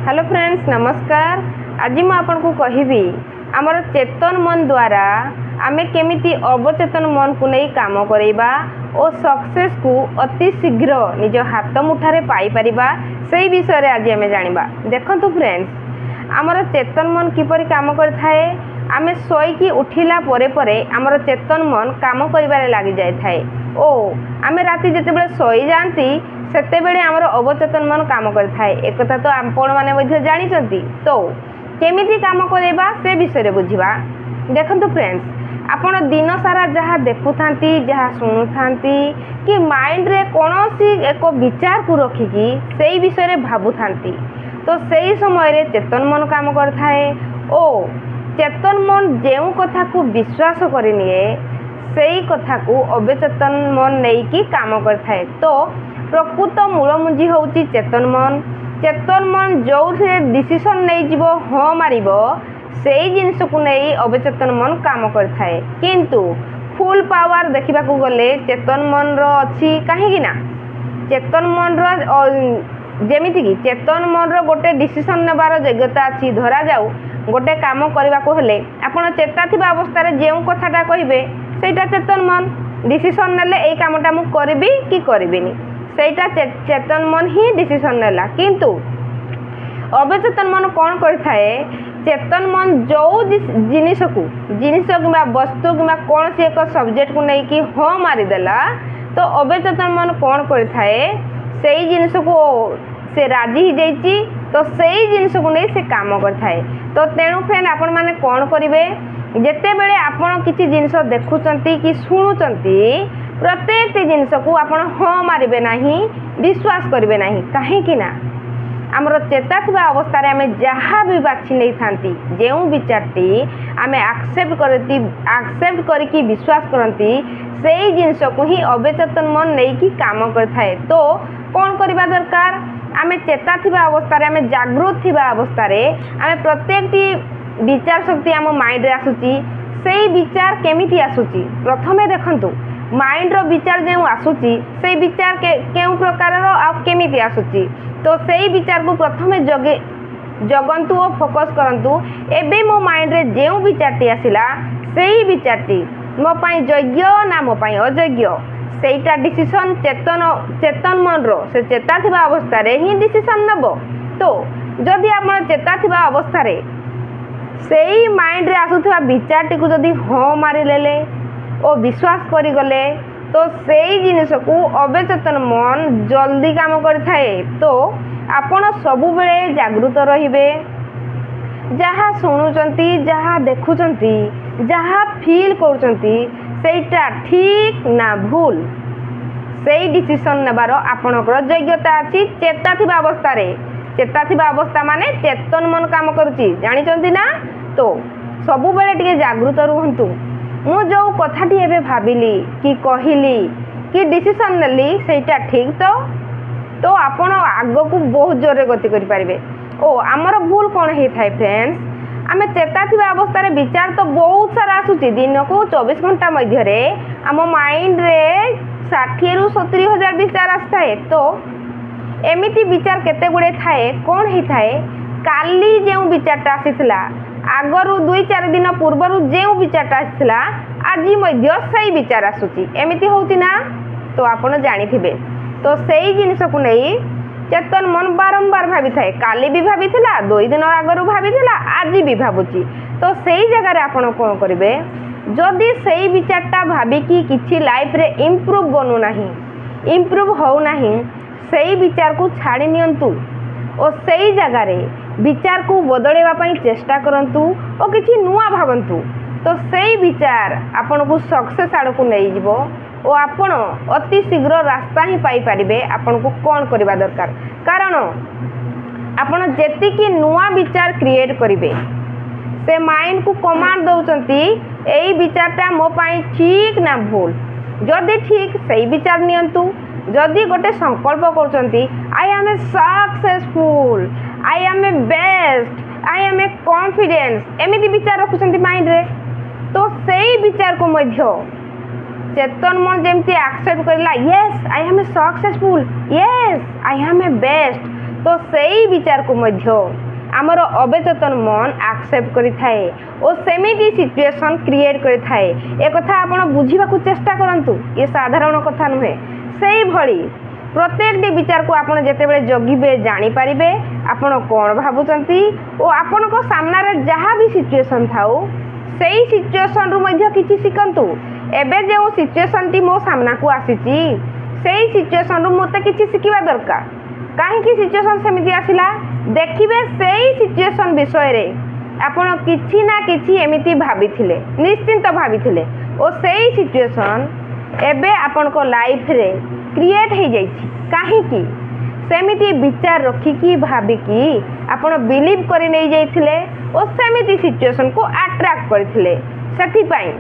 Hello friends नमस्कार। आज मैं आपको कहबी आमर चेतन मन द्वारा आमे केमिति अवचेतन मन को नहीं काम करवा और सक्सेस को अति शीघ्र निज हाथ मुठारे पाई परिबा से विषय रे आज आमे जानिबा। देखंतु फ्रेंड्स आमर चेतन मन किपरि काम करथाए। आमे सोईकी उठिला परे परे आमर चेतन मन काम करिबारे लागि जाय थाए ओ आमे राति जेतेबेले सोई जानती सेतेबेले आमर अवचेतन मन काम करथाए। एक कथा तो आपण माने मध्ये जानिचंती। तो केमिति काम करबा से विषय रे बुझिबा। देखंतु फ्रेंड्स आपण दिन सारा जहाँ देखुथांती जहाँ शुणुथांती कि माइंड रे कोनोसी एक विचार को रखिकी सेई विषय रे भाबुथांती तो सेई समय रे चेतन मन काम करथाए ओ चेतन मन जेउ कथा को विश्वास करिनिए सेई कथा को अवचेतन मन नेकी काम करथाए। तो प्रकृत मूलमुंजी होउची चेतन मन। चेतन मन जो डिसीजन नहीं जीवो हाँ मारिबो सेई जिनिस को नहीं अवचेतन मन काम करथाए। किंतु फुल पावर देखा गले चेतन मन रो अच्छी कहीं ना चेतन मन रो जेमिति कि चेतन मन रो गोटे डिसीजन नेबार योग्यता अच्छी। धरा जाऊ गोटे काम करने को हेले आपण चेता थिबा अवस्था रे जेउ कथाटा कहिबे सेटा चेतन मन डिसीजन नेले एई कामटा मु करबी कि करबिनी सेटा चेतन मन ही डिसीजन नेला। किंतु अवचेतन मन कौन करथाए चेतन मन जो जिनिस कि वस्तु कि कौन सी एक सब्जेक्ट को नहीं कि हाँ मारिदेला तो अवचेतन मन कौन करथाए सेई जिनिस को से राजी ही जाइए तो सेई जिनिस को नहीं से काम करथाए। तो तेणु फ्रेंड आपण माने कौन करिवे जेते बेले आपण किछि जिनिस देखुचंती कि शुणुचंती प्रत्येक जिनिस को आपण हाँ मारिबे नाही विश्वास करिवे नाही। काहे कि ना आमर चेता थिबा अवस्था रे आमे जहाँ भी बाछि नहीं थांती जेउ विचारती आमे एक्सेप्ट करके विश्वास करती सेई जिनिस को ही अवचेतन मन नहीं कि काम करथाए। तो कौन करबा दरकार आमे चेता थिबा अवस्था रे आमे जागृत थिबा अवस्था रे आमे प्रत्येक विचार शक्ति आम माइंड रे आसुची सेई विचार केमिति आसुची प्रथमे देखंतु माइंड रो विचार जो आसुची से विचार केउ प्रकार रो आ केमिति आसुची तो सेई विचार को प्रथमे जगंतु और फोकस करंतु। एबे मो माइंड रे जेउ विचारटी आसिला सेई विचारटी मो पई योग्य ना मो पई अयोग्य सेटा डिसीजन चेतन मन रो से चेता थिबा अवस्था रे ही डिसीजन नबो। तो जदि आपण चेता थिबा अवस्था रे सेई माइंड रे आसुथिबा विचारटी को जदि हाँ मारि लेले ओ विश्वास करी गले तो सेई जिनिस को अवचेतन मन जल्दी काम करथाए। तो आपण सबु बेले जागृत रहिबे जहाँ शुणुचंती जहाँ देखुचंती जहाँ फील करुचंती सेटा ठीक ना भूल सेई डिसीजन नेबार आपणकर योग्यता अच्छी। चेता थिबा अवस्था रे चेता थिबा अवस्था माने चेतन मन काम करुची जानिचंती ना। तो सबु बेले टिके जागृत रुहंतु मु जो कथाटी एबे भाबिली कि कहिली कि डिसीजन नेली सेटा ठीक तो आपण आगो को बहुत जोरे गति करि परिबे। ओ हमर भूल कोन हे थाए फ्रेंड्स आमे चेता थिबा अवस्था रे विचार तो बहुत सारा आसुची दिन को 24 घंटा मध्य रे हम माइंड रे 60 रु 70 हजार विचार आस्ताए। तो एमिति विचार केते गुडे थाए कोन हे थाए काली जेउ विचारटा आसीथला आगरु 2-4 दिन पूर्वर जो विचारटा आसला आज सही विचार आसुची एमिति होती ना। तो आपण जानिथिबे तो सही जिनिस को नहीं चेतन मन बारंबार भावी थाए काली भी भावी थिला 2 दिन आगरु भावी थिला आज भी भाबुची। तो सही जगह रे आपण कोन करिवे जदि सही विचारटा भाबी कि किछि लाइफ रे इंप्रूव बनू नाही इंप्रूव हो नाही सही विचार को छाड़ी नियंतु और सही जगह रे विचार को बदलेवा पई चेष्टा करंतु और किछि नुआ भाबंतु। तो सही विचार आपन को सक्सेस आड़ को नहीं जीवो और आपण अति शीघ्र रास्ता ही पाई परिबे। आपन को कोन करबा दरकार कारण आपण जेति कि नुआ विचार क्रिएट करिवे से माइंड को कमांड दउचंती एई विचारटा मो पई ठीक ना भूल जदि ठीक सही विचार नियंतु। जदि गोटे संकल्प करचंती I am a successful I am a best I am a confidence एमिति विचार रखुचंती माइंड रे तो सही विचार को मध्य चेतन मन जेमती एक्सेप्ट करला yes I am a successful yes I am a best तो सेई विचार को मध्य आमर अवचेतन मन एक्सेप्ट करि थाए और सेमिति सिचुएशन क्रिएट करि थाए। ए कथा आपण बुझिबा को चेष्टा करंतु, ये साधारण कथा नुहे। सेई भली प्रत्येक विचार को आपण जेतेबेले जगिबे जानि पारिबे आपण कोन भाबुचंती और आपण को सामना रे जहा भी सिचुएशन थाउ सेई सिचुएशन रु मध्य किछि सिकंतु। एबे जे सिचुएशन टी मो सामना को आसीची सेई सिचुएशन रु मते किछि सिकिबा दरकार। काहे कि सिचुएशन सेमिति आसिला देखिबे सेई सिचुएशन विषय रे आपण किछि ना किछि एमिति भाबिथिले, निश्चिंत भाबिथिले और सेई सिचुएशन एबे आपण को लाइफ रे क्रिएट हो जाइछि। काहे कि सेमिति विचार रखिकी भाबिकी आपण बिलीव करि नै जाइथिले और सेमिति सिचुएशन को अट्रैक्ट करथिले। सेथि पई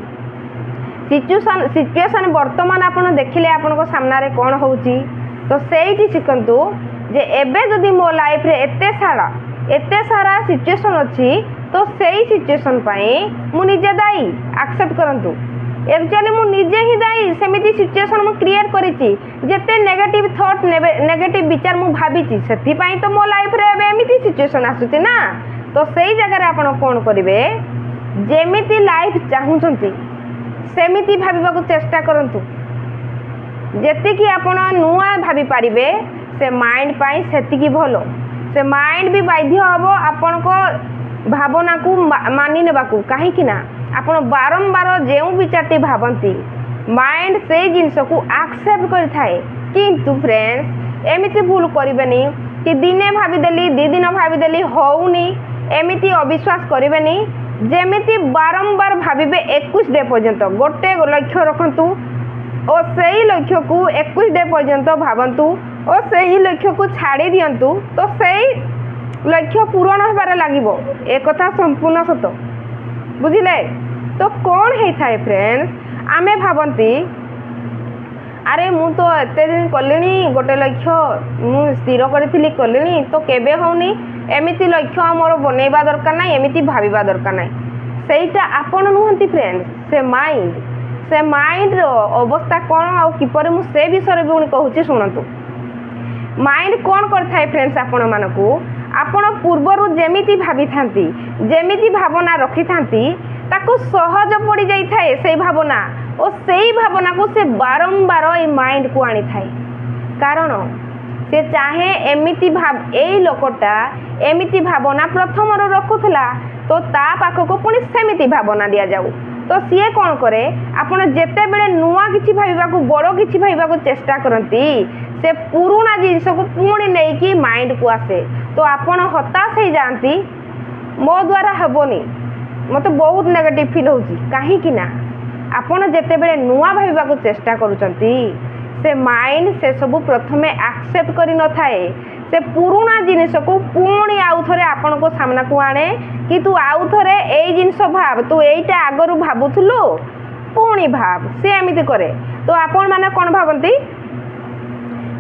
सिचुएशन वर्तमान आपण देखिले आपण को सामना रे कोन होउची तो सेइति सिकंतु जे एबे जदि मो लाइफ रे एते सारा सिचुएशन अछि तो सेई सिचुएशन पई मु निजे दाई एक्सेप्ट करंतु। एक्चुअली मु निजे ही दाई सेमिति सिचुएशन मु क्रिएट करिछि जेते नेगेटिव थॉट नेगेटिव विचार मु भाबिछि सेथि पई तो मो लाइफ रे एबे एमिति सिचुएशन आसुछि ना। तो सेई जगह रे आपण कोन करिवे जेमिति लाइफ चाहुचंती सेमिति भाबिबा को चेष्टा करंतु। जेति कि आपण नुआ भाबी पारिबे से माइंड पाई सेति की भलो। से माइंड भी बाध्य हबो आपण को भावना को मानि नेबा को। काहे कि ना आपण बारंबार जेउ विचारटी भाबंती माइंड से जिंस को एक्सेप्ट करि थाए। किंतु फ्रेंड्स एमिति भूल करिवेनी कि दिने भाबी देली दी दिन भाबी देली होउनी एमिति अविश्वास करिवेनी। जेमिति बारंबार भाबिबे 21 डे पर्यंत गोटे लक्ष्य रखंतु और सही लक्ष्य को 21 डे पर्यंत भावंतु और सही लक्ष्य को छाड़ी दियंतु तो सही लक्ष्य पूरण होबार लागिबो। एक कथा संपूर्ण सत बुझिले। तो कौन है थाए फ्रेंड्स आमे भाबंती अरे मु तो एते दिन कलिनी गोटे लक्ष्य मु स्थिर करथिली कलिनी तो केबे होउनी एमिति लक्ष्य मोर बनेबा दरकार नै एमिति भाबिबा दरकार नै। सेइटा आपण नुहंती फ्रेंड्स से माइंड रो अवस्था कौन आ किपर मु से विषय भी कहूची शुणतु। माइंड कौन करथाय फ्रेंड्स आपण मानकू आपण पूर्वरु जेमिति भाबी थांती जेमिति भावना रखी थांती ताको सहज पड़ी जाई थाए से भावना और सेई भावना को से बारंबार ए माइंड को आनी थाए। कारण से चाहे एमिति भाव एई लोकटा एमिति भावना प्रथम रो रखुथला तो ता पाख को पुनी सेमिति भावना दिया जाऊ। तो सीए कौन करे आपण जेते बेले नुआ किछि भाबिबा को बड़ो किछि भाबिबा को चेष्टा करंती से पुराना जिनिस को पुणी नहीं कि माइंड को आसे तो आपण हताश हो जाती मो द्वारा हेबोनी मते बहुत नेगेटिव फील होची। काहे कि ना आपण जेते बेले नुआ भाबिबा को चेष्टा करूचंती से माइंड से सब प्रथमे एक्सेप्ट करि न थाए। से पुराना जिनिस को पुणी आउ थरे आपण को सामना को आने कि तू आउ थरे एई जिनिस भाव तू एईटा आगरु भाबुथुलो पुणी भाव से एमिति करे। तो आपण माने कोन भाबंती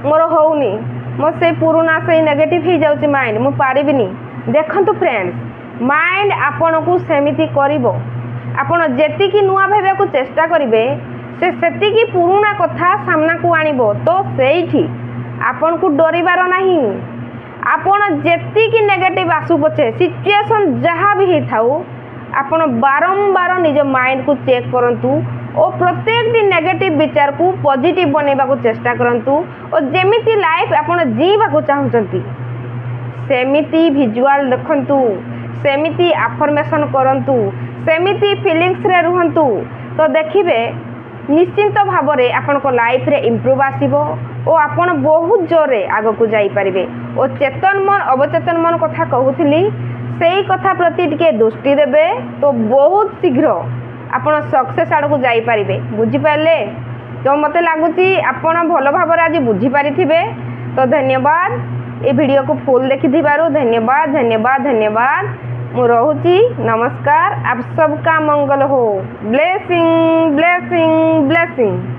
मोर होउनी मो से पुराना से नेगेटिव ही जाउची माइंड मु पारिबिनी। देखंतु फ्रेंड्स माइंड आपण को सेमिति करिवो। आपण जेति की नुआ भाबे को चेष्टा करिवे से सेति की पुराना कथा सामना को आनिबो तो सेठी आपण को डरिबार नाही। आपण जेति की नेगेटिव आसु पछे सिचुएशन जहाँ भी ही थाउ आपण बारंबार निज माइंड को चेक करंतु और प्रत्येक दिन नेगेटिव विचार को पॉजिटिव बनेबा को चेष्टा करंतु और जेमिति लाइफ आपण जीवा को चाहुचंती सेमिति विजुअल देखंतु सेमिति अफर्मेशन करंतु सेमिति फीलिंग्स रे रुहंतु तो देखिबे निश्चिंत भाव रे आपण को लाइफ रे इम्प्रूव आसीबो और आपण बहुत जोरे आगो को जाई परिबे। और चेतन मन अवचेतन मन कथा कहूथिली सेई कथा प्रति टिके दृष्टि देबे तो बहुत शीघ्र आपण सक्सेस आड़ को जाई परिबे। बुझी पाले तो मते लागुची आपण भलो भाव रे आज बुझी पारिथिबे। तो धन्यवाद ए वीडियो को फुल देखि दिबारु धन्यवाद धन्यवाद धन्यवाद। मु रहूची नमस्कार। आप सबका मंगल हो। Blessing blessing blessing.